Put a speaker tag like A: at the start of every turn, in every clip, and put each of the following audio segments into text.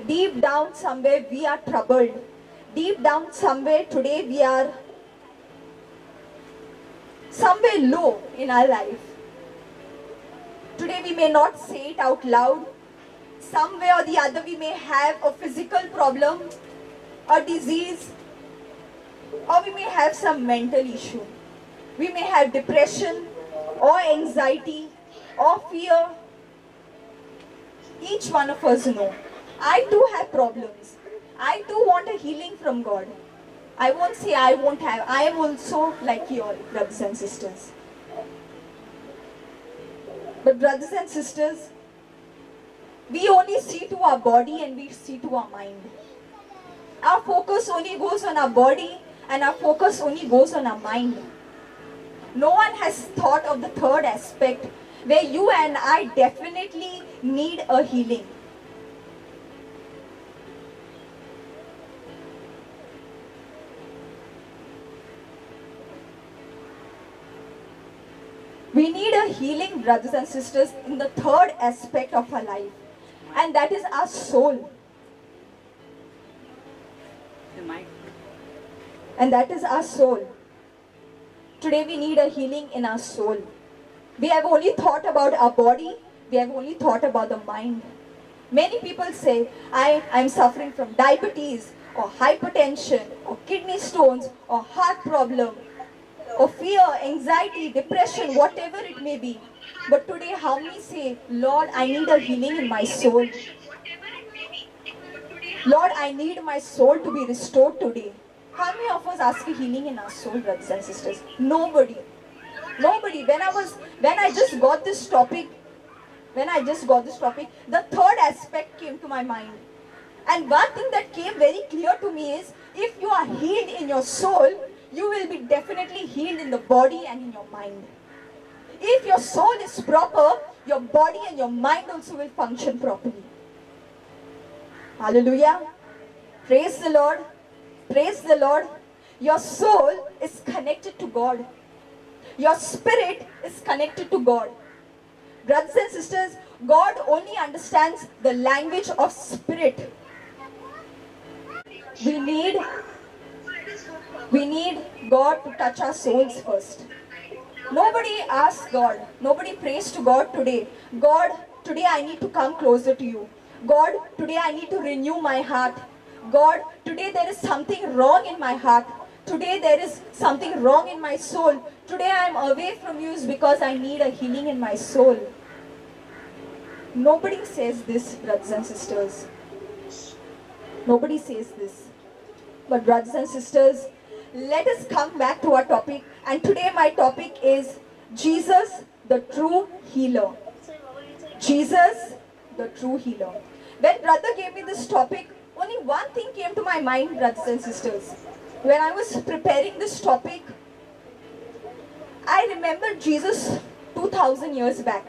A: Deep down somewhere we are troubled. Deep down somewhere today we are somewhere low in our life. Today we may not say it out loud. Somewhere or the other we may have a physical problem, a disease, or we may have some mental issue. We may have depression or anxiety or fear. Each one of us know. I too have problems. I too want a healing from God. I won't say I won't have. I am also like you all, brothers and sisters. But brothers and sisters, we only see to our body and we see to our mind. Our focus only goes on our body and our focus only goes on our mind. No one has thought of the third aspect where you and I definitely need a healing. We need a healing, brothers and sisters, in the third aspect of our life, and that is our soul. And that is our soul. Today we need a healing in our soul. We have only thought about our body, we have only thought about the mind. Many people say, I'm suffering from diabetes, or hypertension, or kidney stones, or heart problem, or fear, anxiety, depression, whatever it may be. But today how many say, Lord, I need a healing in my soul. Lord, I need my soul to be restored today. How many of us ask a healing in our soul, brothers and sisters? Nobody. Nobody. When I just got this topic, the third aspect came to my mind. And one thing that came very clear to me is, if you are healed in your soul, you will be definitely healed in the body and in your mind. If your soul is proper, your body and your mind also will function properly. Hallelujah. Praise the Lord. Praise the Lord. Your soul is connected to God. Your spirit is connected to God. Brothers and sisters, God only understands the language of spirit. We need God to touch our souls first. Nobody asks God, nobody prays to God today. God, today I need to come closer to you. God, today I need to renew my heart. God, today there is something wrong in my heart. Today there is something wrong in my soul. Today I am away from you is because I need a healing in my soul. Nobody says this, brothers and sisters. Nobody says this. But brothers and sisters, let us come back to our topic. And today my topic is Jesus, the true healer. Jesus, the true healer. When brother gave me this topic, only one thing came to my mind, brothers and sisters. When I was preparing this topic, I remembered Jesus 2000 years back.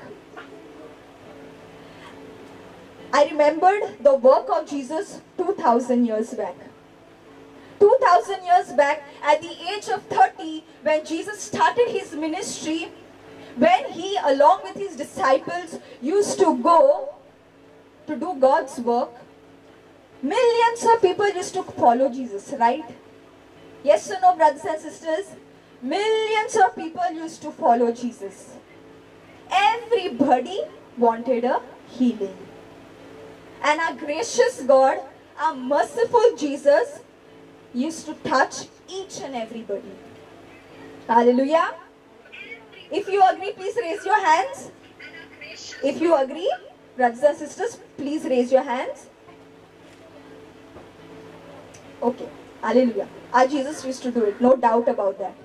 A: I remembered the work of Jesus 2000 years back. 2000 years back, at the age of 30, when Jesus started his ministry, when he, along with his disciples, used to go to do God's work, millions of people used to follow Jesus, right? Yes or no, brothers and sisters? Millions of people used to follow Jesus. Everybody wanted a healing. And our gracious God, our merciful Jesus, used to touch each and everybody. Hallelujah. If you agree, please raise your hands. If you agree, brothers and sisters, please raise your hands. Okay. Hallelujah. Our Jesus used to do it, no doubt about that.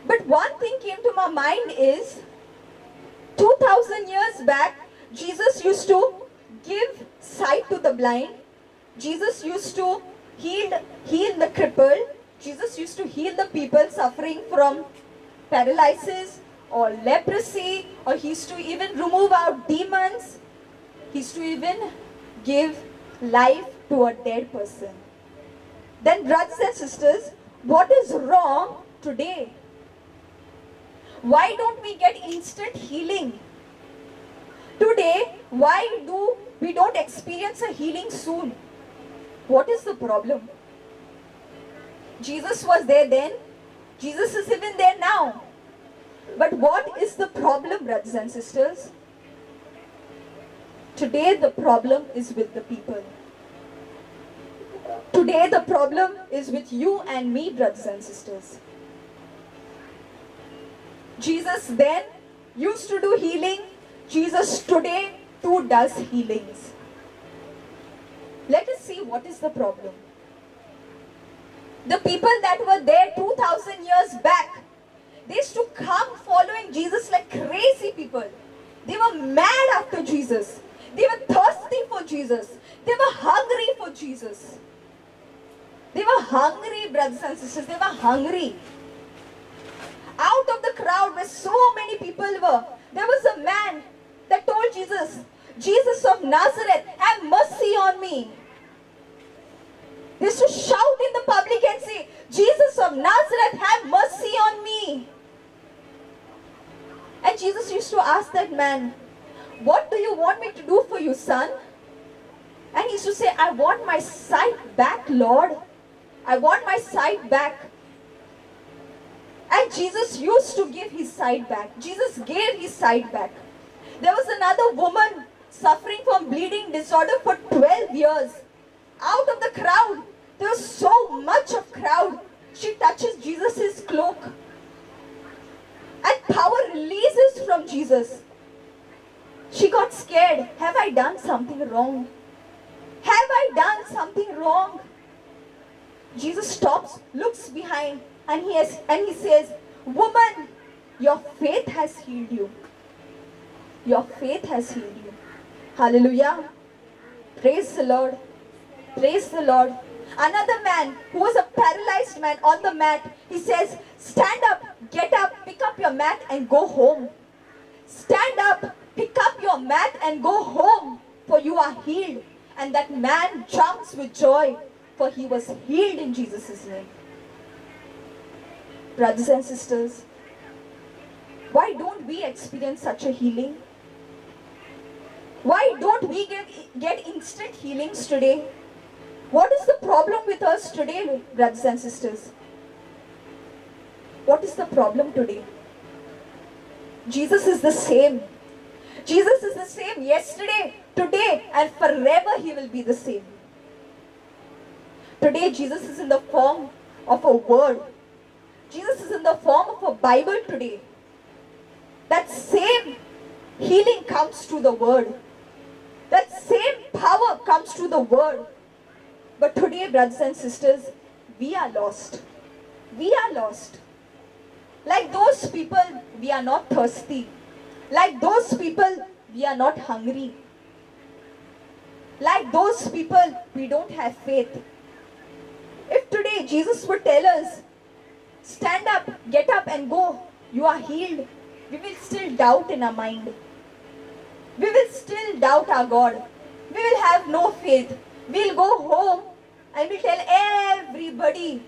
A: But one thing came to my mind is, 2000 years back, Jesus used to give sight to the blind. Jesus used to heal the crippled. Jesus used to heal the people suffering from paralysis or leprosy, or he used to even remove out demons. He used to even give life to a dead person. Then, brothers and sisters, what is wrong today? Why don't we get instant healing? Today, Why do we don't experience a healing soon? What is the problem? Jesus was there then. Jesus is even there now. But what is the problem, brothers and sisters? Today the problem is with the people. Today the problem is with you and me, brothers and sisters. Jesus then used to do healing. Jesus today too does healings. Let us see what is the problem. The people that were there 2000 years back, they used to come following Jesus like crazy people. They were mad after Jesus. They were thirsty for Jesus. They were hungry for Jesus. They were hungry, brothers and sisters. They were hungry. Out of the crowd where so many people were, there was a man that told Jesus, Jesus of Nazareth, have mercy on me. They used to shout in the public and say, Jesus of Nazareth, have mercy on me. And Jesus used to ask that man, what do you want me to do for you, son? And he used to say, I want my sight back, Lord. I want my sight back. And Jesus used to give his sight back. Jesus gave his sight back. There was another woman suffering from bleeding disorder for 12 years. Out of the crowd, there was so much of crowd. She touches Jesus' cloak. And power releases from Jesus. She got scared. Have I done something wrong? Have I done something wrong? Jesus stops, looks behind, and he says, woman, your faith has healed you. Your faith has healed you. Hallelujah. Praise the Lord. Praise the Lord. Another man who was a paralyzed man on the mat, he says, stand up, get up, pick up your mat and go home. Stand up, pick up your mat and go home, for you are healed. And that man jumps with joy, for he was healed in Jesus' name. Brothers and sisters, why don't we experience such a healing? Why don't we get instant healings today? What is the problem with us today, brothers and sisters? What is the problem today? Jesus is the same. Jesus is the same yesterday, today, and forever he will be the same. Today Jesus is in the form of a word. Jesus is in the form of a Bible today. That same healing comes through the word. That same power comes through the word. But today, brothers and sisters, we are lost. We are lost. Like those people, we are not thirsty. Like those people, we are not hungry. Like those people, we don't have faith. If today Jesus would tell us, stand up, get up and go, you are healed, we will still doubt in our mind. We will still doubt our God. We will have no faith. We will go home and we'll tell everybody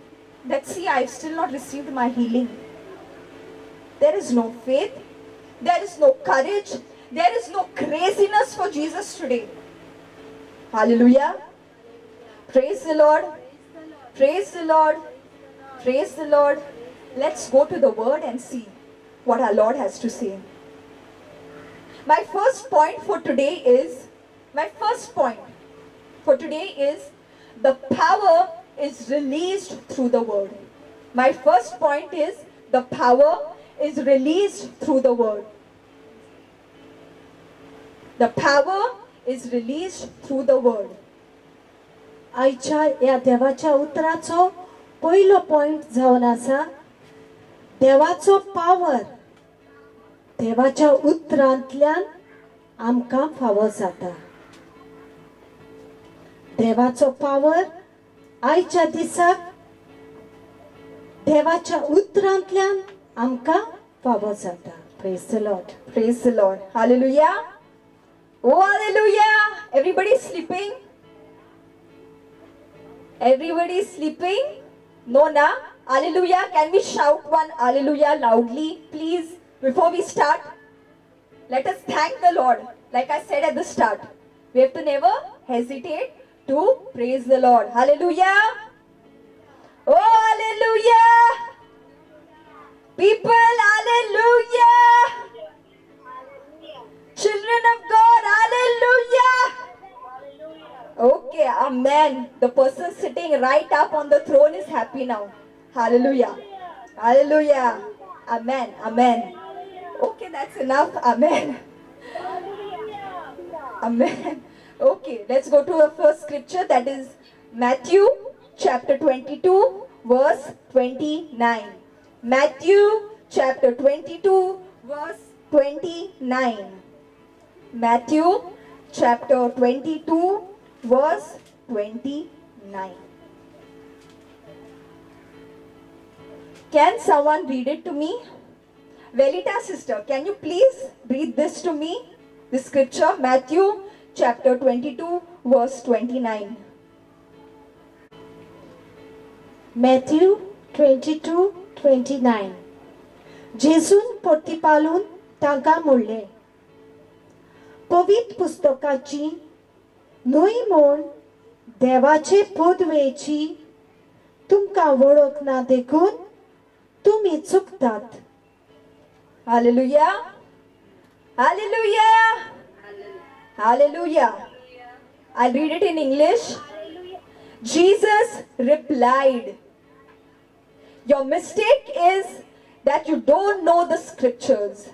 A: that, see, I've still not received my healing. There is no faith. There is no courage. There is no craziness for Jesus today. Hallelujah. Praise the Lord. Praise the Lord. Praise the Lord. Let's go to the word and see what our Lord has to say. My first point for today is, the power is released through the word. My first point is, the power is released through the word. The power is released through the word.
B: आयच्या या देवाच्या उतराचो पहिलो point जावन आसा देवाचो power देवाच्या उतरांतल्यान आमकां फावो जाता. देवाचो पावर आयच्या दिसाक देवाच्या उतरांतल्यान आमकां फावो जाता. Praise the Lord.
A: Praise the Lord. Hallelujah. Oh, hallelujah. Everybody sleeping? Everybody sleeping? No, na? Hallelujah. Can we shout one hallelujah loudly, please, before we start? Let us thank the Lord. like I said at the start, we have to never hesitate to praise the Lord. Hallelujah. Oh, hallelujah. People, hallelujah. Children of God, hallelujah. Okay, amen. The person sitting right up on the throne is happy now. Hallelujah. Hallelujah. Amen. Amen. Okay, that's enough. Amen. Amen. Okay, let's go to the first scripture, that is Matthew chapter 22 verse 29. Matthew chapter 22 verse 29. Matthew chapter 22 verse 29. Can someone read it to me? Velita sister, can you please read this to me? The scripture, Matthew chapter 22 verse 29.
B: Matthew 22:29. जेजून प्रतिपालून तांकां म्हणलें, पवित्र पुस्तकाची न्हय म्हूण देवाचे पदवेची तुमकां वळख ना देखून तुमी चुकतात.
A: Hallelujah. Hallelujah. Hallelujah. I'll read it in English. Jesus replied, your mistake is that you don't know the scriptures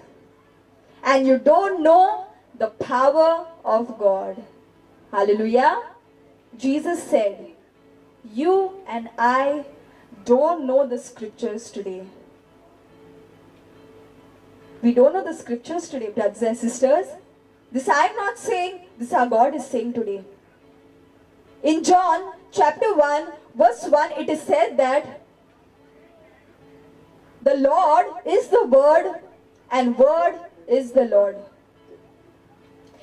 A: and you don't know the power of God. Hallelujah. Jesus said, you and I don't know the scriptures today. We don't know the scriptures today, brothers and sisters. This I am not saying, this our God is saying today. In John chapter 1 verse 1 it is said that the Lord is the Word and Word is the Lord.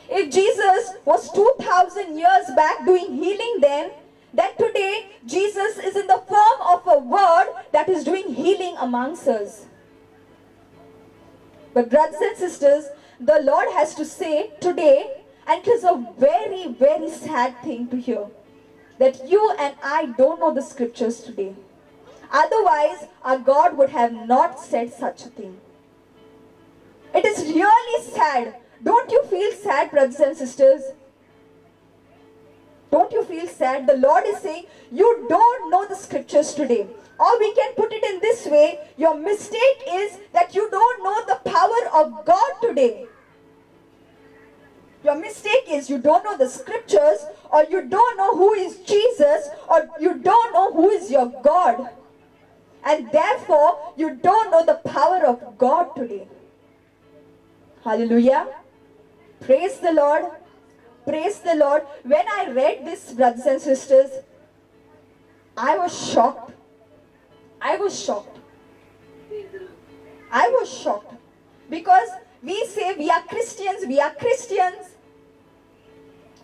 A: If Jesus was 2000 years back doing healing then today Jesus is in the form of a Word that is doing healing amongst us. But brothers and sisters, the Lord has to say today, and it is a very, very sad thing to hear, that you and I don't know the scriptures today. Otherwise, our God would have not said such a thing. It is really sad. Don't you feel sad, brothers and sisters? Don't you feel sad? The Lord is saying, you don't know the scriptures today. Or we can put it in this way, your mistake is that you don't know the power of God today. Your mistake is you don't know the scriptures, or you don't know who is Jesus, or you don't know who is your God. And therefore, you don't know the power of God today. Hallelujah. Praise the Lord. Praise the Lord. When I read this, brothers and sisters, I was shocked. I was shocked. I was shocked. Because we say we are Christians, we are Christians.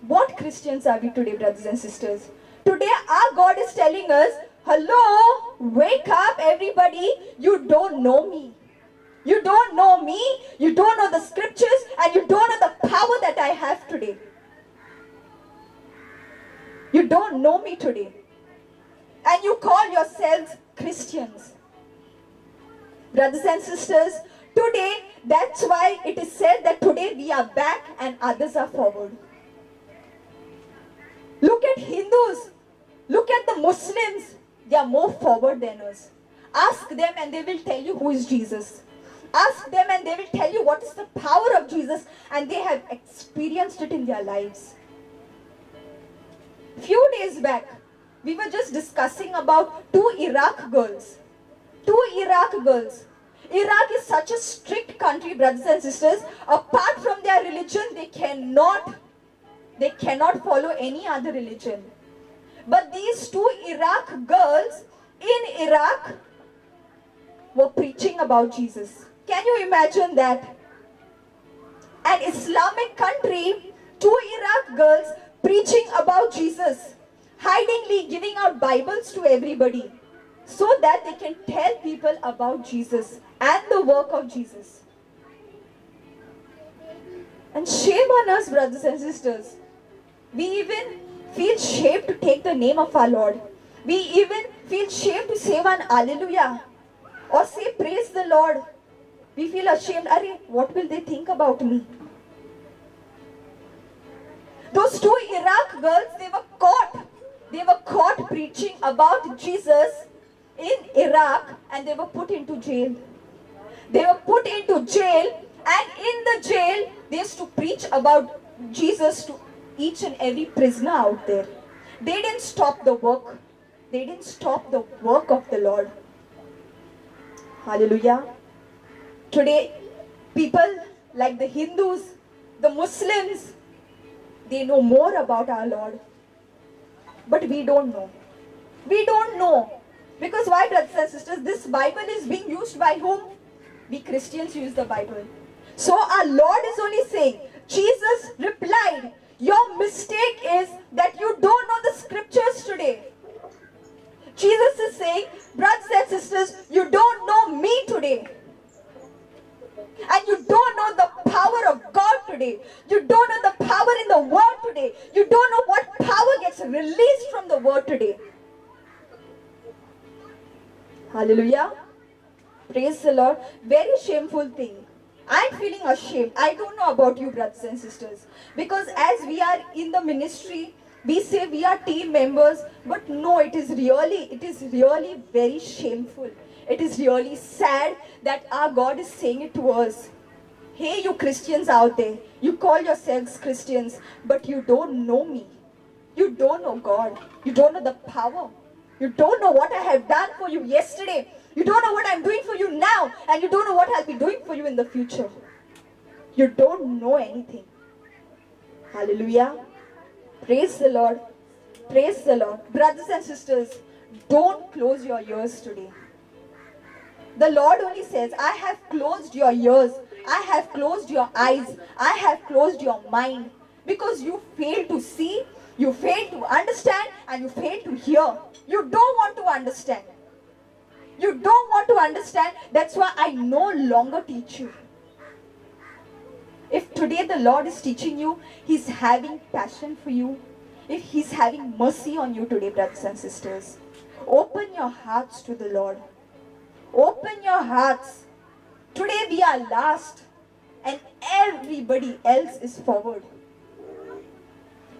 A: What Christians are we today, brothers and sisters? Today our God is telling us, hello, wake up everybody, you don't know me. You don't know me, you don't know the scriptures, and you don't know the power that I have today. You don't know me today. And you call yourselves Christians. Brothers and sisters, today, that's why it is said that today we are back and others are forward. Look at Hindus. Look at the Muslims. They are more forward than us. Ask them and they will tell you who is Jesus. Ask them and they will tell you what is the power of Jesus, and they have experienced it in their lives. Few days back, we were just discussing about two Iraq girls. Two Iraq girls. Iraq is such a strict country, brothers and sisters. Apart from their religion, they cannot follow any other religion. But these two Iraq girls in Iraq were preaching about Jesus. Can you imagine that? An Islamic country, two Iraq girls preaching about Jesus, hidingly giving out Bibles to everybody so that they can tell people about Jesus and the work of Jesus. And shame on us, brothers and sisters. We even feel shame to take the name of our Lord. We even feel shame to say one Alleluia or say praise the Lord. We feel ashamed. Arey, what will they think about me? Those two Iraq girls, they were caught. They were caught preaching about Jesus in Iraq and they were put into jail. They were put into jail, and in the jail, they used to preach about Jesus to each and every prisoner out there. They didn't stop the work. They didn't stop the work of the Lord. Hallelujah. Today, people like the Hindus, the Muslims, they know more about our Lord. But we don't know. We don't know. Because why, brothers and sisters? This Bible is being used by whom? We Christians use the Bible. So our Lord is only saying, Jesus replied, your mistake is that you don't know the scriptures today. Jesus is saying, brothers and sisters, you don't know me today. And you don't know the power of God today. You don't know the power in the word today. You don't know what power gets released from the word today. Hallelujah. Praise the Lord. Very shameful thing. I'm feeling ashamed. I don't know about you, brothers and sisters. Because as we are in the ministry, we say we are team members. But no, it is really very shameful. It is really sad that our God is saying it to us. Hey, you Christians out there, you call yourselves Christians, but you don't know me. You don't know God. You don't know the power. You don't know what I have done for you yesterday. You don't know what I'm doing for you now. And you don't know what I'll be doing for you in the future. You don't know anything. Hallelujah. Praise the Lord. Praise the Lord. Brothers and sisters, don't close your ears today. The Lord only says, I have closed your ears. I have closed your eyes. I have closed your mind. Because you fail to see, you fail to understand, and you fail to hear. You don't want to understand. You don't want to understand. That's why I no longer teach you. If today the Lord is teaching you, He's having passion for you. If He's having mercy on you today, brothers and sisters, open your hearts to the Lord. Open your hearts. Today we are last and everybody else is forward.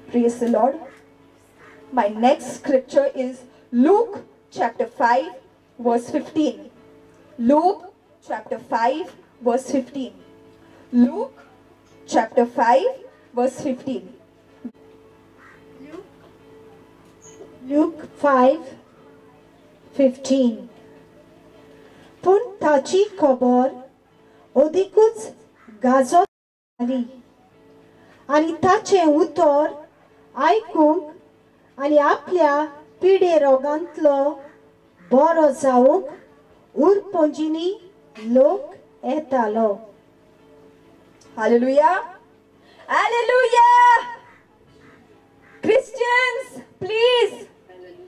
A: Praise the Lord. My next scripture is Luke chapter 5 verse 15. Luke chapter 5 verse 15. Luke chapter 5 verse 15.
B: Luke 5:15. पूण ताची खबर अधिकूच गाजत जाली आनी ताचें उतर आयकूंक आनी आपल्या पिडे रोगांतलो बरो जावंक उरपंजीनी लोक येतालो.
A: Hallelujah. Hallelujah. Christians, please.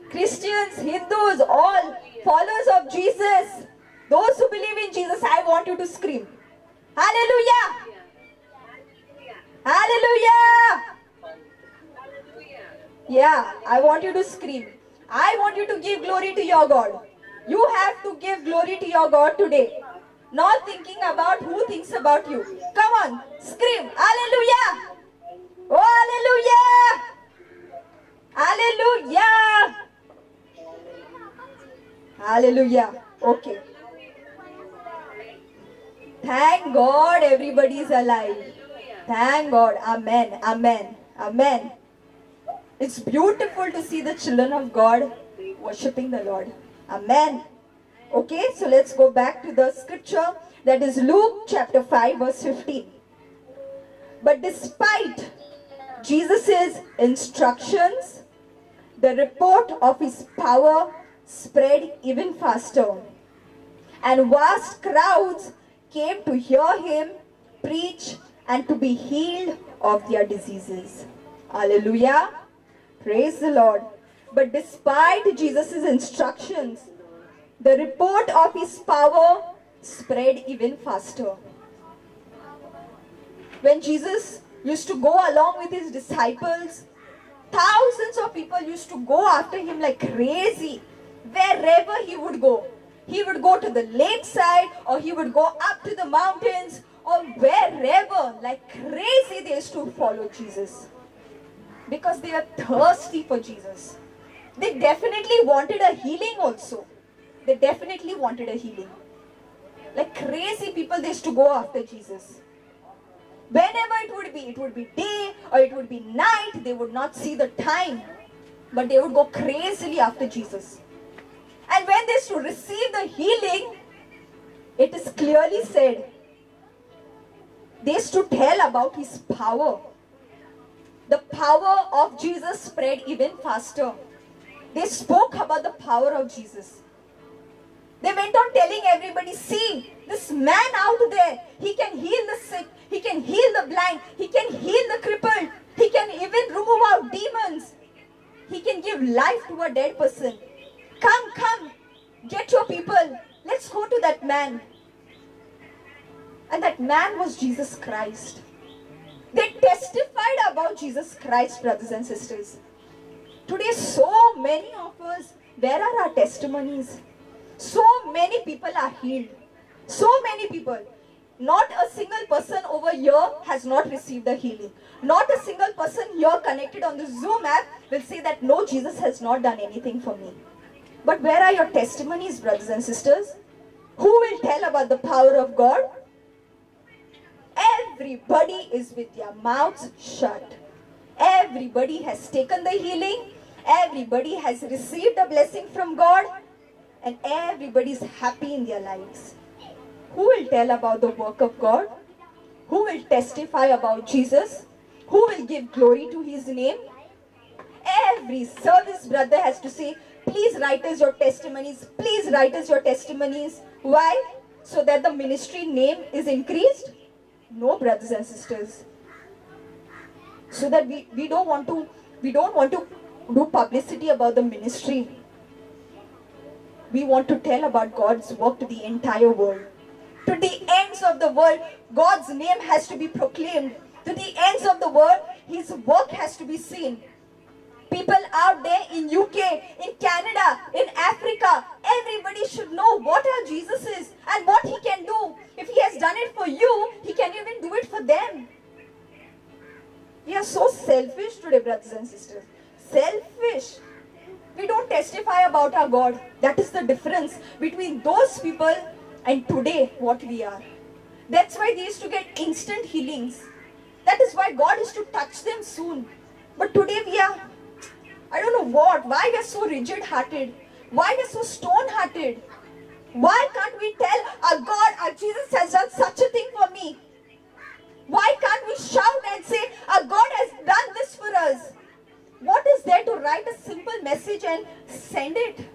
A: Christians, Hindus, all followers of Jesus. Those who believe in Jesus, I want you to scream. Hallelujah. Hallelujah. Yeah, I want you to scream. I want you to give glory to your God. You have to give glory to your God today. Not thinking about who thinks about you. Come on, scream. Hallelujah. Oh, hallelujah. Hallelujah. Hallelujah. Okay. Thank God everybody is alive. Thank God. Amen. Amen. Amen. It's beautiful to see the children of God worshipping the Lord. Amen. Okay, so let's go back to the scripture. That is Luke chapter 5 verse 15. But despite Jesus' instructions, the report of His power spread even faster. And vast crowds came to hear Him preach and to be healed of their diseases. Hallelujah. Praise the Lord. But despite Jesus' instructions, the report of His power spread even faster. When Jesus used to go along with his disciples, thousands of people used to go after him like crazy. Wherever he would go. He would go to the lakeside, or he would go up to the mountains, or wherever, like crazy they used to follow Jesus. Because they were thirsty for Jesus. They definitely wanted a healing also. They definitely wanted a healing. Like crazy people, they used to go after Jesus. Whenever it would be day or it would be night, they would not see the time. But they would go crazily after Jesus. And when they used to receive the healing, it is clearly said, they used to tell about his power. The power of Jesus spread even faster. They spoke about the power of Jesus. They went on telling everybody, see, this man out there, he can heal the sick, he can heal the blind, he can heal the crippled, he can even remove out demons. He can give life to a dead person. Come, get your people, let's go to that man. And that man was Jesus Christ. They testified about Jesus Christ, brothers and sisters. Today, so many of us, where are our testimonies? So many people are healed. So many people. Not a single person over here has not received the healing. Not a single person here connected on the Zoom app will say that no, Jesus has not done anything for me. But where are your testimonies, brothers and sisters? Who will tell about the power of God? Everybody is with their mouths shut. Everybody has taken the healing. Everybody has received a blessing from God. And everybody is happy in their lives. Who will tell about the work of God? Who will testify about Jesus? Who will give glory to his name? Every service brother has to say, please write us your testimonies. Please write us your testimonies. Why? So that the ministry name is increased? No, brothers and sisters. So that we don't want to do publicity about the ministry. We want to tell about God's work to the entire world. To the ends of the world, God's name has to be proclaimed. To the ends of the world, his work has to be seen. People out there in UK, in Canada, in Africa, everybody should know what our Jesus is and what he can do. If he has done it for you, he can even do it for them. We are so selfish today, brothers and sisters. Selfish. We don't testify about our God. That is the difference between those people and today what we are. That's why they used to get instant healings. That is why God is to touch them soon. But today we are, I don't know what, why we are so rigid-hearted. Why we are so stone-hearted. Why can't we tell our God, our Jesus has done such a thing for me? Why can't we shout and say, our God has done this for us? What is there to write a simple message and send it?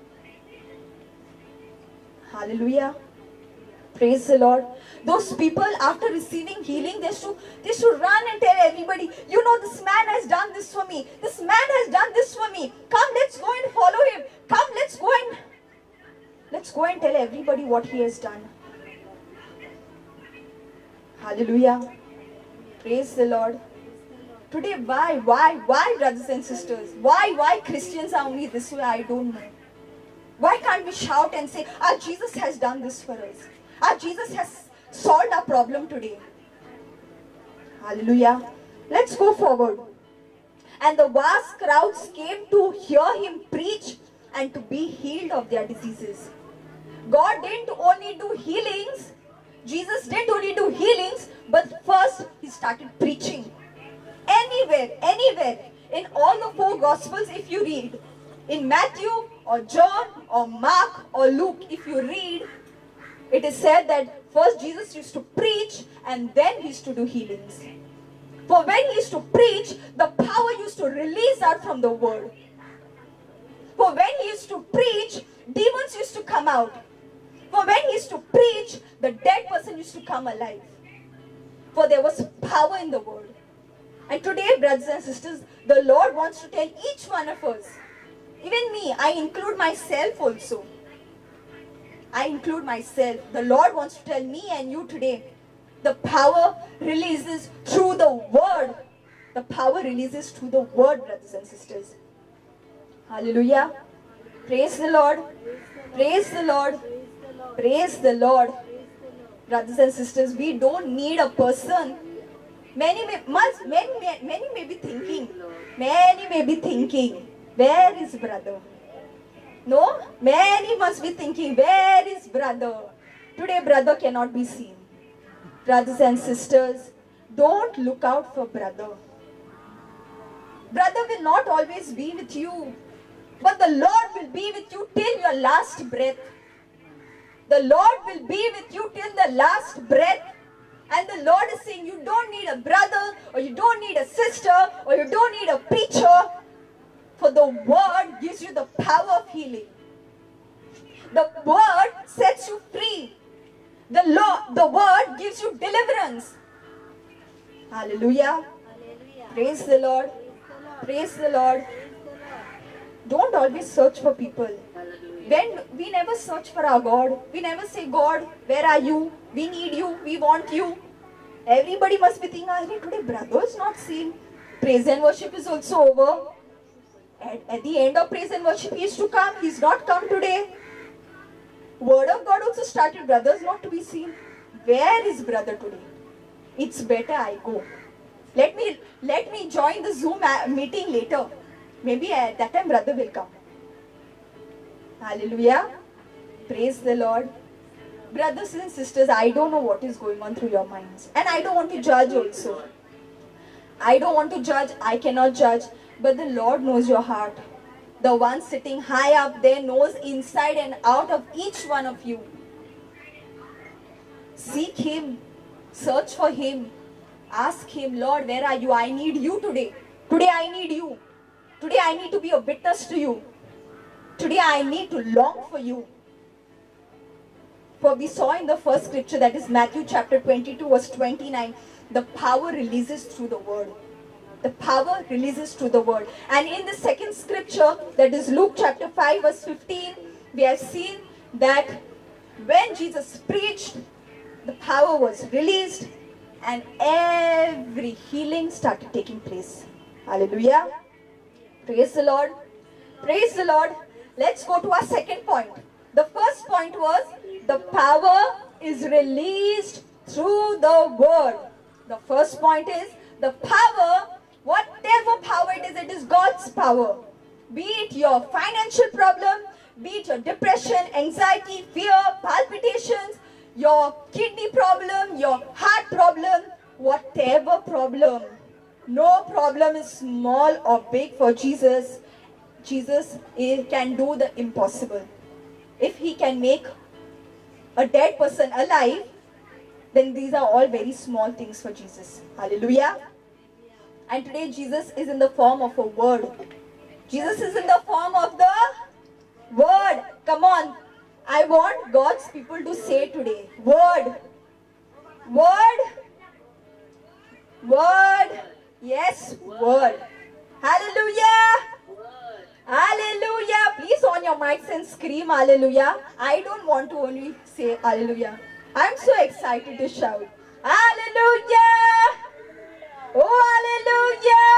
A: Hallelujah. Praise the Lord. Those people, after receiving healing, they should run and tell everybody, you know, this man has done this for me. This man has done this for me. Come, let's go and follow him. Come, let's go and tell everybody what he has done. Hallelujah. Praise the Lord. Today, why, brothers and sisters? Why Christians are only this way? I don't know. Why can't we shout and say, our Jesus has done this for us. Our Jesus has solved our problem today. Hallelujah. Let's go forward. And the vast crowds came to hear him preach and to be healed of their diseases. God didn't only do healings. Jesus didn't only do healings, but first he started preaching. Anywhere, in all the 4 Gospels, if you read, in Matthew or John or Mark or Luke, if you read, it is said that first Jesus used to preach and then he used to do healings. For when he used to preach, the power used to release out from the word. For when he used to preach, demons used to come out. For when he used to preach, the dead person used to come alive. For there was power in the word. And today, brothers and sisters, the Lord wants to tell each one of us, even me, I include myself also. I include myself. The Lord wants to tell me and you today, The power releases through the word. The power releases through the word, brothers and sisters. Hallelujah. Praise the Lord. Praise the Lord. Praise the Lord. Brothers and sisters, we don't need a person. Many may be thinking, where is brother? No, many must be thinking, where is brother? Today brother cannot be seen. Brothers and sisters, don't look out for brother. Brother will not always be with you, but the Lord will be with you till your last breath. The Lord will be with you till the last breath. And the Lord is saying, you don't need a brother, or you don't need a sister, or you don't need a preacher, for the word gives you the power of healing. The word sets you free. The word gives you deliverance. Hallelujah. Praise the Lord. Praise the Lord. Don't always search for people. When we never search for our God, we never say, God, where are you? We need you. We want you. Everybody must be thinking, today brother is not seen. Praise and worship is also over. At the end of praise and worship, he is to come. He is not come today. Word of God also started. Brothers not to be seen. Where is brother today? It's better I go. Let me join the Zoom meeting later. Maybe at that time brother will come. Hallelujah. Praise the Lord. Brothers and sisters, I don't know what is going on through your minds. And I don't want to judge also. I don't want to judge. I cannot judge. But the Lord knows your heart. The one sitting high up there knows inside and out of each one of you. Seek Him. Search for Him. Ask Him, Lord, where are you? I need you today. Today I need you. Today I need to be a witness to you. Today I need to long for you. For we saw in the first scripture, that is Matthew chapter 22 verse 29, the power releases through the word. The power releases through the word. And in the second scripture, that is Luke chapter 5 verse 15, we have seen that when Jesus preached, the power was released and every healing started taking place. Hallelujah. Praise the Lord. Praise the Lord. Let's go to our second point. The first point was the power is released through the word. The first point is the power, whatever power it is God's power. Be it your financial problem, be it your depression, anxiety, fear, palpitations, your kidney problem, your heart problem, whatever problem. No problem is small or big for Jesus. Jesus can do the impossible. If He can make a dead person alive, then these are all very small things for Jesus. Hallelujah. And today Jesus is in the form of a word. Jesus is in the form of the word. Come on. I want God's people to say today, word. Word. Word. Yes, word. Hallelujah. Hallelujah. Please on your mics and scream hallelujah. I don't want to only say hallelujah. I'm so excited to shout. Hallelujah. Oh, hallelujah.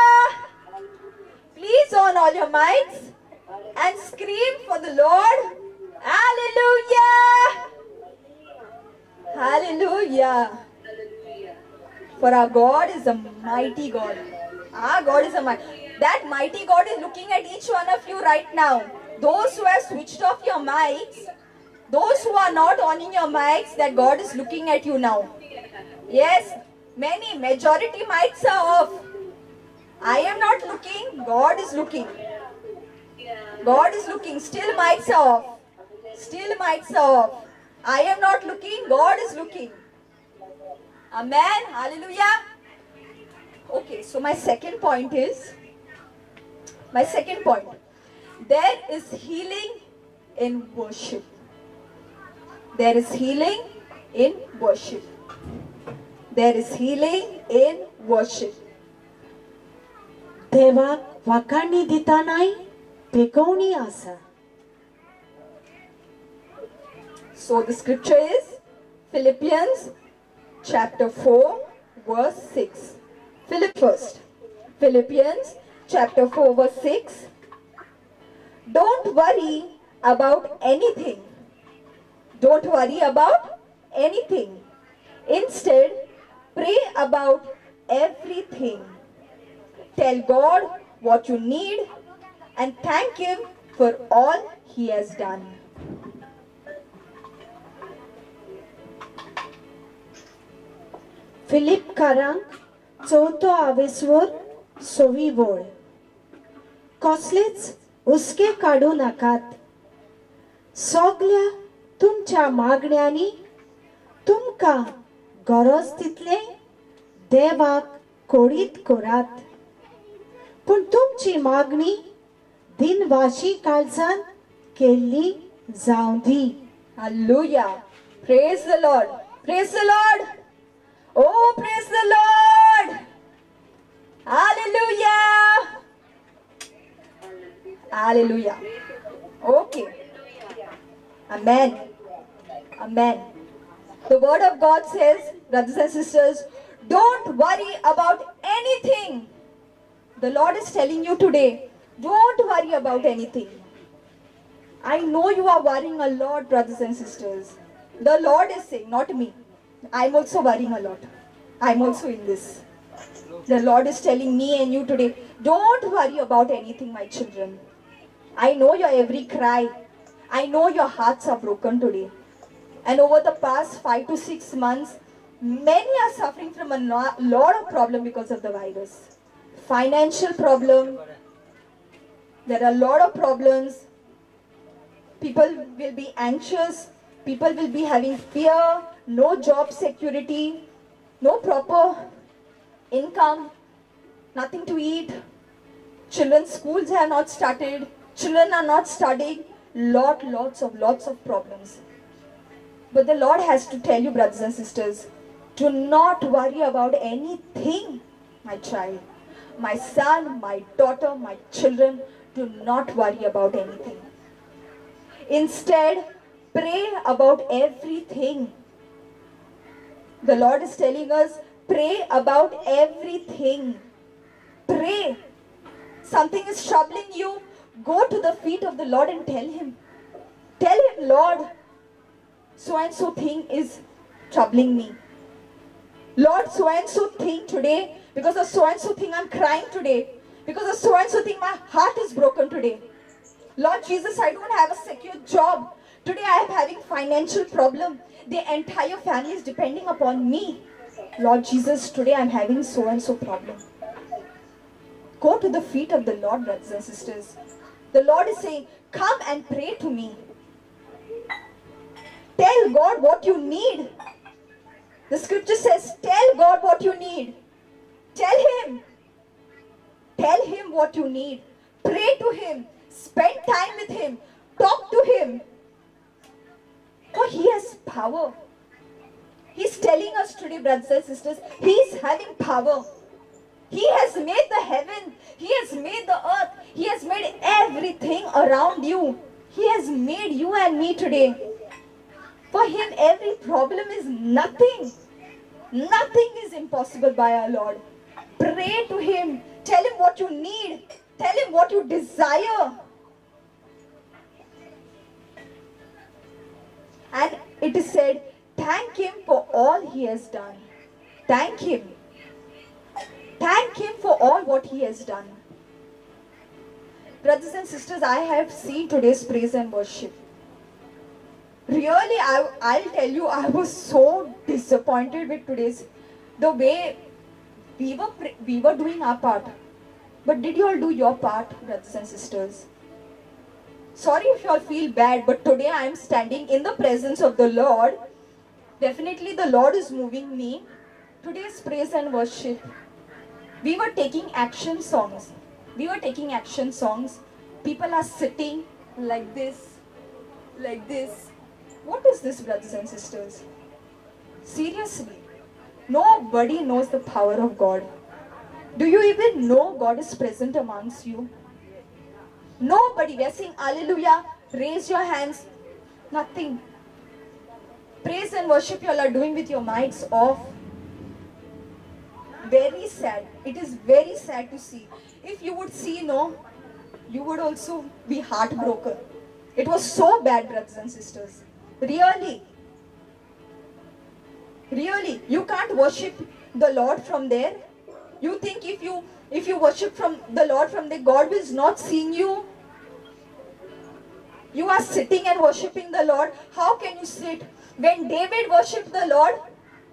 A: Please on all your mics and scream for the Lord. Hallelujah. Hallelujah. For our God is a mighty God. Our God is a mighty. That mighty God is looking at each one of you right now. Those who have switched off your mics, those who are not on in your mics, that God is looking at you now. Yes, majority mics are off. I am not looking, God is looking. God is looking, still mics are off. Still mics are off. I am not looking, God is looking. Amen. Hallelujah. Okay, so my second point is, there is healing in worship. There is healing in worship. There is healing in worship.
B: देवाक वाकाणी दिता नाही पेकवणी आसा.
A: So the scripture is Philippians chapter 4, verse 6. Philip first. Philippians chapter 4, verse 6. Don't worry about anything. Don't worry about anything. Instead, pray about everything. Tell God what you need and thank Him for all He has done.
B: फिलिपकारांक चवथो आवेसवर सोवी बोळ. कसलेच उसके काडू नाकात. सगळ्या तुमच्या मागण्यांनी तुमकां गरज तितले देवाक कोडीत करात. पूण तुमची मागणी दिनवाशी काळजान केल्ली जावं दी.
A: Hallelujah. Praise the Lord. Praise the Lord. Oh, praise the Lord. Hallelujah. Hallelujah. Okay. Amen. Amen. The word of God says, brothers and sisters, don't worry about anything. The Lord is telling you today, don't worry about anything. I know you are worrying a lot, brothers and sisters. The Lord is saying, not me. I'm also worrying a lot. I'm also in this. The Lord is telling me and you today, don't worry about anything, my children. I know your every cry. I know your hearts are broken today. And over the past 5 to 6 months, many are suffering from a lot of problem because of the virus. Financial problem. There are a lot of problems. People will be anxious. People will be having fear. No job security. No proper income. Nothing to eat. Children's schools have not started. Children are not studying. Lots of problems. But the Lord has to tell you, brothers and sisters, do not worry about anything, my child. My son, my daughter, my children, do not worry about anything. Instead, pray about everything. The Lord is telling us, pray about everything. Pray. Something is troubling you, go to the feet of the Lord and tell Him. Tell Him, Lord, so and so thing is troubling me. Lord, so and so thing today, because of so and so thing I'm crying today. Because of so and so thing my heart is broken today. Lord Jesus, I don't have a secure job. Today I am having financial problem. The entire family is depending upon me. Lord Jesus, today I am having so and so problem. Go to the feet of the Lord, brothers and sisters. The Lord is saying, come and pray to me. Tell God what you need. The scripture says, tell God what you need. Tell Him. Tell Him what you need. Pray to Him. Spend time with Him. Talk to Him. For He has power. He's telling us today, brothers and sisters, He is having power. He has made the heaven. He has made the earth. He has made everything around you. He has made you and me today. For Him, every problem is nothing. Nothing is impossible by our Lord. Pray to Him. Tell Him what you need. Tell Him what you desire. And it is said, thank Him for all He has done. Thank Him. Thank Him for all what He has done. Brothers and sisters, I have seen today's praise and worship. Really, I'll tell you, I was so disappointed with the way we were doing our part. But did you all do your part, brothers and sisters? Sorry if you all feel bad, but today I am standing in the presence of the Lord. Definitely the Lord is moving me. Today's praise and worship. We were taking action songs. People are sitting like this. What is this, brothers and sisters? Seriously, nobody knows the power of God. Do you even know God is present amongst you? Nobody. We are saying hallelujah, raise your hands. Nothing. praise and worship you all are doing with your mics off. Very sad. It is very sad to see. If you would see, no, you would also be heartbroken. It was so bad, brothers and sisters. Really. Really. You can't worship the Lord from there. You think if you worship from the Lord from there, God is not seeing you. You are sitting and worshipping the Lord. How can you sit? When David worshipped the Lord,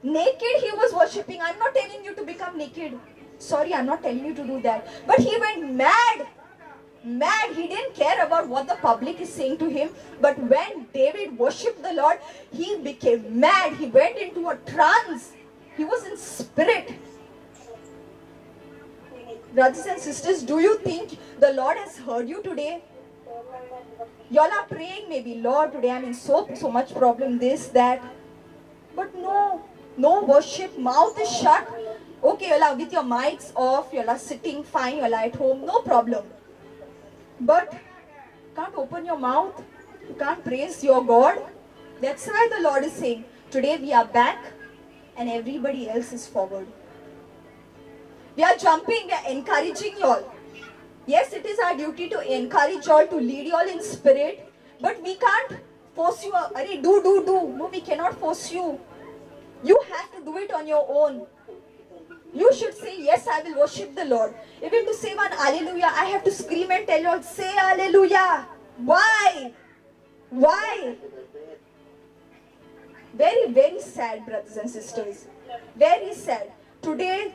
A: naked he was worshipping. I'm not telling you to become naked. Sorry, I'm not telling you to do that. But he went mad. Mad. He didn't care about what the public is saying to him. But when David worshipped the Lord, he became mad. He went into a trance. He was in spirit. Brothers and sisters, do you think the Lord has heard you today? Y'all are praying maybe, Lord, today I'm in so much problem, this, that. But no worship, mouth is shut. Okay, y'all are with your mics off, y'all are sitting fine, y'all are at home, no problem. But can't open your mouth, you can't praise your God. That's why the Lord is saying, today we are back and everybody else is forward. We are jumping, we are encouraging y'all. Yes, it is our duty to encourage y'all, to lead y'all in spirit. But we can't force you, do. No, we cannot force you. You have to do it on your own. You should say, yes, I will worship the Lord. Even to say one hallelujah, I have to scream and tell y'all, say hallelujah. Why? Why? Very, very sad, brothers and sisters. Very sad. Today,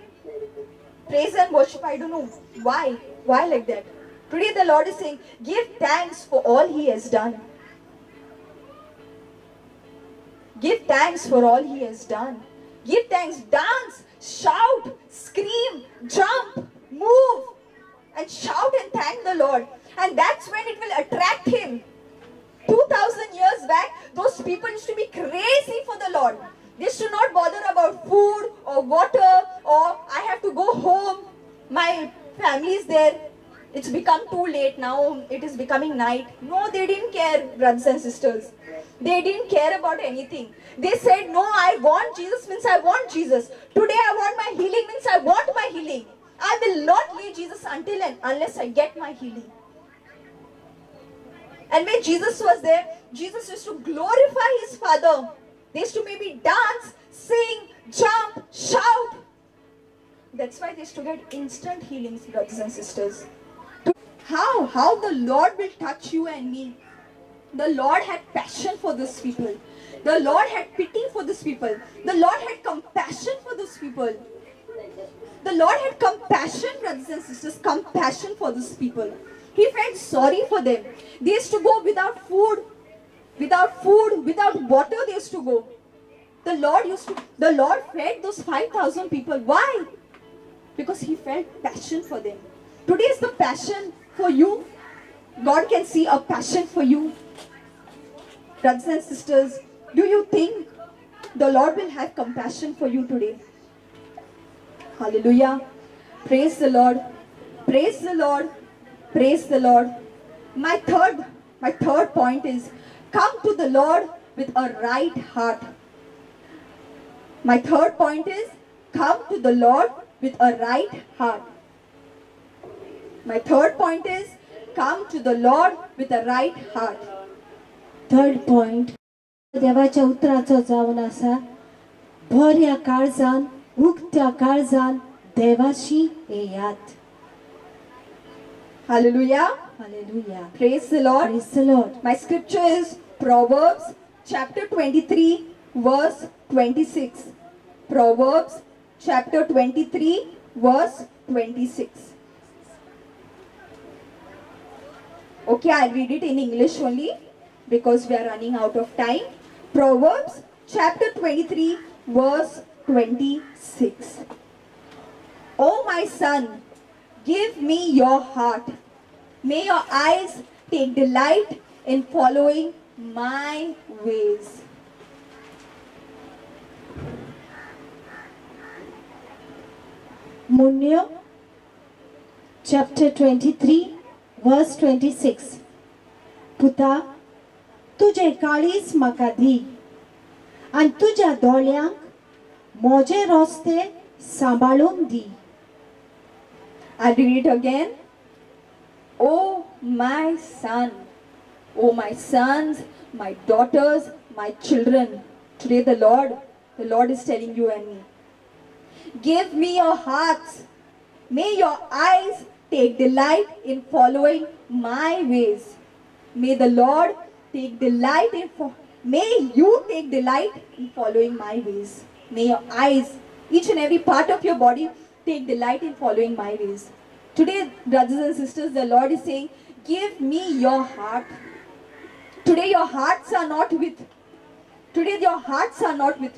A: praise and worship, I don't know. Why? Why like that? Today the Lord is saying, give thanks for all He has done. Give thanks for all He has done. Give thanks, dance, shout, scream, jump, move, and shout and thank the Lord. And that's when it will attract Him. 2000 years back, those people used to be crazy for the Lord. They used to not bother about food or water or I have to go home. My family is there. It's become too late now. It is becoming night. No, they didn't care, brothers and sisters. They didn't care about anything. They said, no, I want Jesus means I want Jesus. Today I want my healing means I want my healing. I will not leave Jesus until and unless I get my healing. And when Jesus was there, Jesus used to glorify His Father. They used to maybe dance, sing, jump, shout. That's why they used to get instant healings, brothers and sisters. How the Lord will touch you and me. The Lord had passion for these people. The Lord had pity for these people. The Lord had compassion for these people. The Lord had compassion, brothers and sisters, compassion for these people. He felt sorry for them. They used to go without food, without water they used to go. The Lord fed those 5,000 people. Why? Because He felt passion for them. Today is the passion for you. God can see a passion for you. Brothers and sisters, do you think the Lord will have compassion for you today? Hallelujah. Praise the Lord. Praise the Lord. Praise the Lord. My third point is, come to the Lord with a right heart. My third point is, come to the Lord with a right heart. My third point is, come to the Lord with a right heart.
B: Third point, देवाच्या उतराचो जावन आसा, बऱ्या काळजान, उक्त्या काळजान देवाशी येयात.
A: Hallelujah.
B: Hallelujah.
A: Praise the Lord.
B: Praise the Lord.
A: My scripture is Proverbs chapter 23 verse 26. Proverbs chapter 23 verse 26. Okay, I'll read it in English only because we are running out of time. Proverbs chapter 23 verse 26. O my son, give me your heart. May your eyes take delight in following my ways.
B: Munyo chapter 23 verse 26. पुता, तुझे काळीज म्हाका दी आणि तुझ्या दोळ्यांक मोजे रस्ते सांभाळून दी.
A: I read it again. Oh my son, oh my sons, my daughters, my children. Today the Lord is telling you and me. Give me your hearts. May your eyes take delight in following my ways. May the Lord take delight may you take delight in following my ways. May your eyes, each and every part of your body, take delight in following my ways. Today, brothers and sisters, the Lord is saying, give me your heart. Today your hearts are not with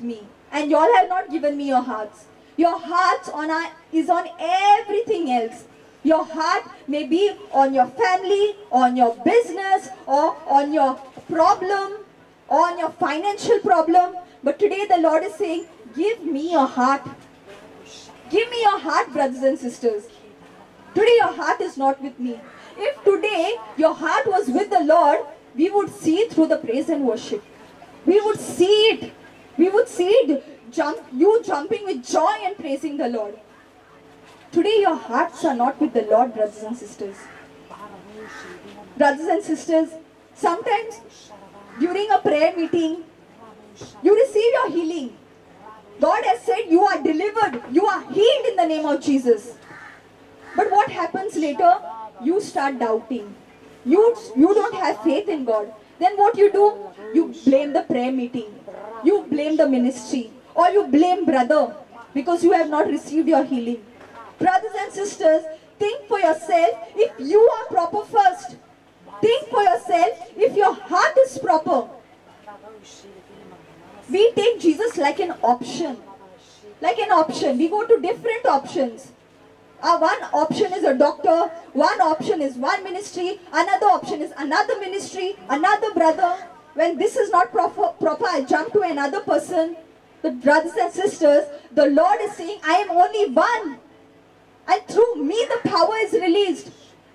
A: me. And you all have not given me your hearts. Your hearts is on everything else. Your heart may be on your family, on your business, or on your problem, on your financial problem. But today the Lord is saying, give me your heart. Give me your heart, brothers and sisters. Today your heart is not with me. If today your heart was with the Lord, we would see it through the praise and worship. We would see it. We would see it, you jumping with joy and praising the Lord. Today your hearts are not with the Lord, brothers and sisters. Brothers and sisters, sometimes during a prayer meeting, you receive your healing. God has said you are delivered, you are healed in the name of Jesus. But what happens later? You start doubting. You don't have faith in God. Then what you do? You blame the prayer meeting. You blame the ministry. Or you blame brother because you have not received your healing. Brothers and sisters, think for yourself if you are proper first. Think for yourself if your heart is proper. We take Jesus like an option. Like an option. We go to different options. One option is a doctor, one option is one ministry, another option is another ministry, another brother. When this is not proper, I jump to another person. But brothers and sisters, the Lord is saying, I am only one. And through me the power is released.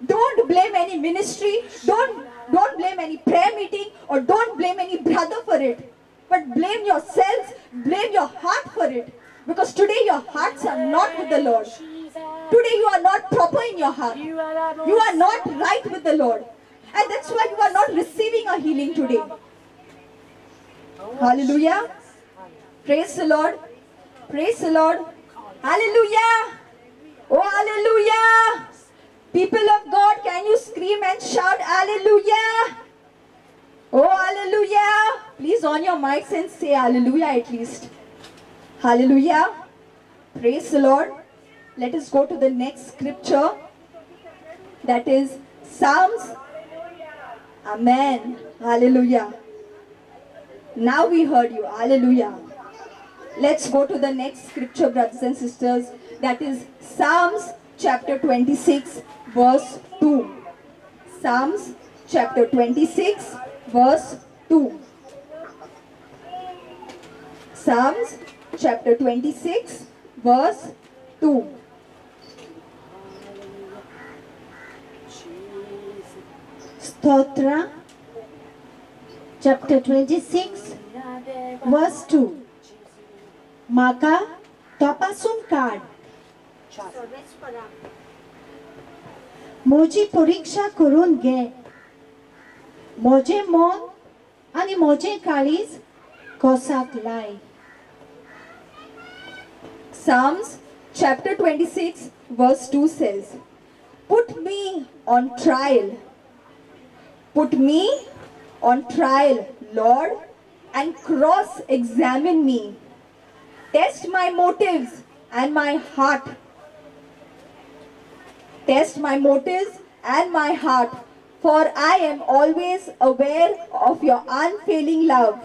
A: Don't blame any ministry, don't blame any prayer meeting, or don't blame any brother for it. But blame yourselves, blame your heart for it. Because today your hearts are not with the Lord. Today you are not proper in your heart. You are not right with the Lord. And that's why you are not receiving a healing today. Hallelujah. Praise the Lord. Praise the Lord. Hallelujah. Oh, hallelujah. People of God, can you scream and shout hallelujah? Oh, hallelujah. Please on your mics and say hallelujah at least. Hallelujah. Praise the Lord. Let us go to the next scripture. That is Psalms. Amen. Hallelujah. Now we heard you. Hallelujah. Let's go to the next scripture, brothers and sisters. That is Psalms chapter 26 verse 2. Psalms chapter 26 verse 2. Psalms chapter 26 verse 2.
B: Stotra chapter 26 verse 2. Maka तपासून काढ. मोजी परीक्षा करून घे. मोजे मन आणि मोजे काळीज कोसाक लाय.
A: Psalms chapter 26 verse 2 says, put me on trial. Put me on trial, Lord, and cross-examine me. Test my motives and my heart. Test my motives and my heart, for I am always aware of your unfailing love.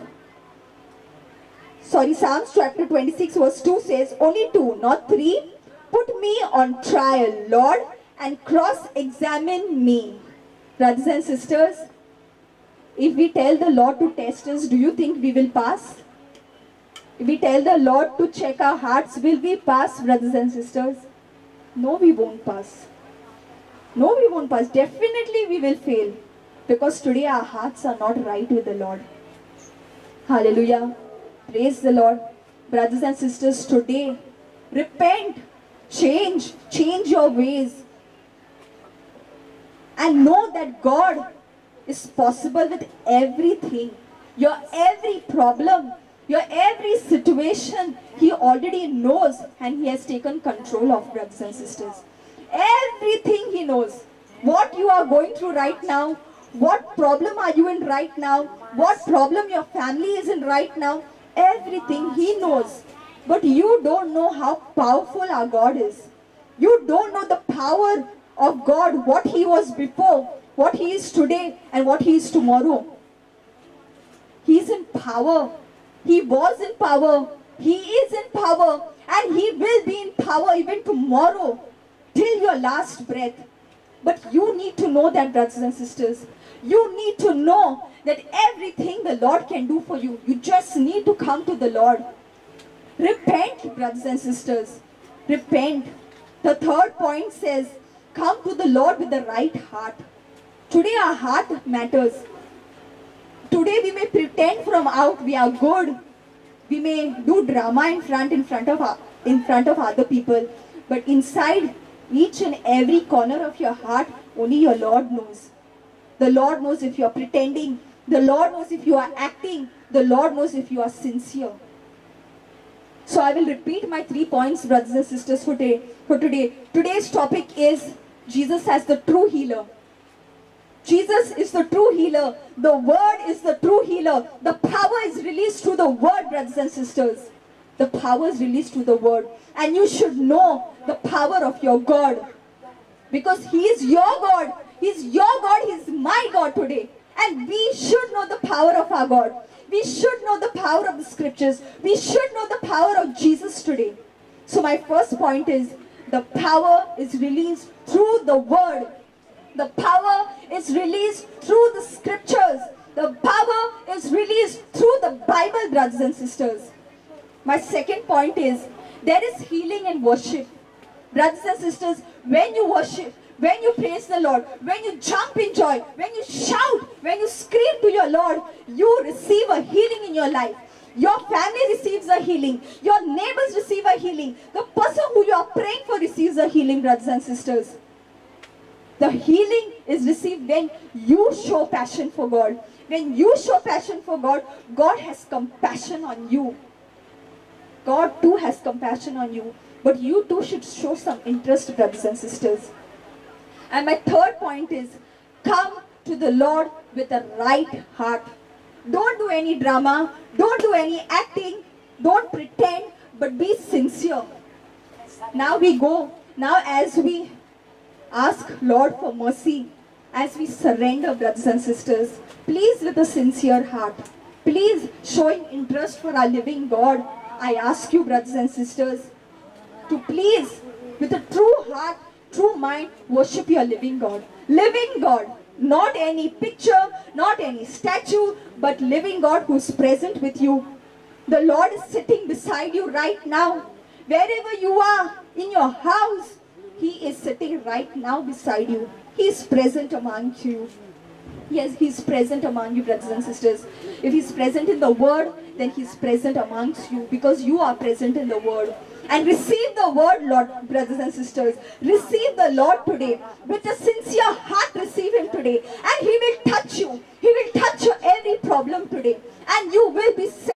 A: Psalms chapter 26 verse 2 says, only 2, not 3. Put me on trial, Lord, and cross-examine me. Brothers and sisters, if we tell the Lord to test us, do you think we will pass? If we tell the Lord to check our hearts, will we pass, brothers and sisters? No, we won't pass. No, we won't pass. Definitely we will fail. Because today our hearts are not right with the Lord. Hallelujah. Praise the Lord. Brothers and sisters, today, repent, change your ways. And know that God is possible with everything. Your every problem, your every situation, He already knows and He has taken control of, brothers and sisters. Everything He knows. What you are going through right now, what problem are you in right now, what problem your family is in right now, everything He knows. But you don't know how powerful our God is. You don't know the power of God, what He was before, what He is today, and what He is tomorrow. He is in power. He was in power. He is in power. And He will be in power even tomorrow, till your last breath. But you need to know that, brothers and sisters. You need to know that everything the Lord can do for you. You just need to come to the Lord. Repent, brothers and sisters. Repent. The third point says, come to the Lord with the right heart. Today our heart matters. Today we may pretend from out we are good. We may do drama in front of other people. But inside each and every corner of your heart, only your Lord knows. The Lord knows if you are pretending. The Lord knows if you are acting. The Lord knows if you are sincere. So I will repeat my 3 points, brothers and sisters, for today. Today's topic is Jesus as the true healer. Jesus is the true healer. The Word is the true healer. The power is released through the Word, brothers and sisters. The power is released through the Word. And you should know the power of your God. Because He is your God. He is your God. He is my God today. And we should know the power of our God. We should know the power of the scriptures. We should know the power of Jesus today. So my first point is, the power is released through the Word. The power is released through the scriptures. The power is released through the Bible, brothers and sisters. My second point is, there is healing in worship. Brothers and sisters, when you worship, when you praise the Lord, when you jump in joy, when you shout, when you scream to your Lord, you receive a healing in your life. Your family receives a healing. Your neighbors receive a healing. The person who you are praying for receives a healing, brothers and sisters. The healing is received when you show passion for God. When you show passion for God, God has compassion on you. God too has compassion on you. But you too should show some interest, brothers and sisters. And my third point is, come to the Lord with a right heart. Don't do any drama. Don't do any acting. Don't pretend, but be sincere. Now we go. Now as we ask Lord for mercy, as we surrender, brothers and sisters, please with a sincere heart, please showing interest for our living God, I ask you, brothers and sisters, to please with a true heart, true mind, worship your living God. Living God, not any picture, not any statue, but living God who is present with you. The Lord is sitting beside you right now. Wherever you are, in your house, He is sitting right now beside you. He is present among you. Yes, He is present among you, brothers and sisters. If He is present in the Word, then He is present amongst you, because you are present in the Word. And receive the Word, Lord, brothers and sisters. Receive the Lord today. With a sincere heart, receive Him today. And He will touch you. He will touch your every problem today. And you will be saved.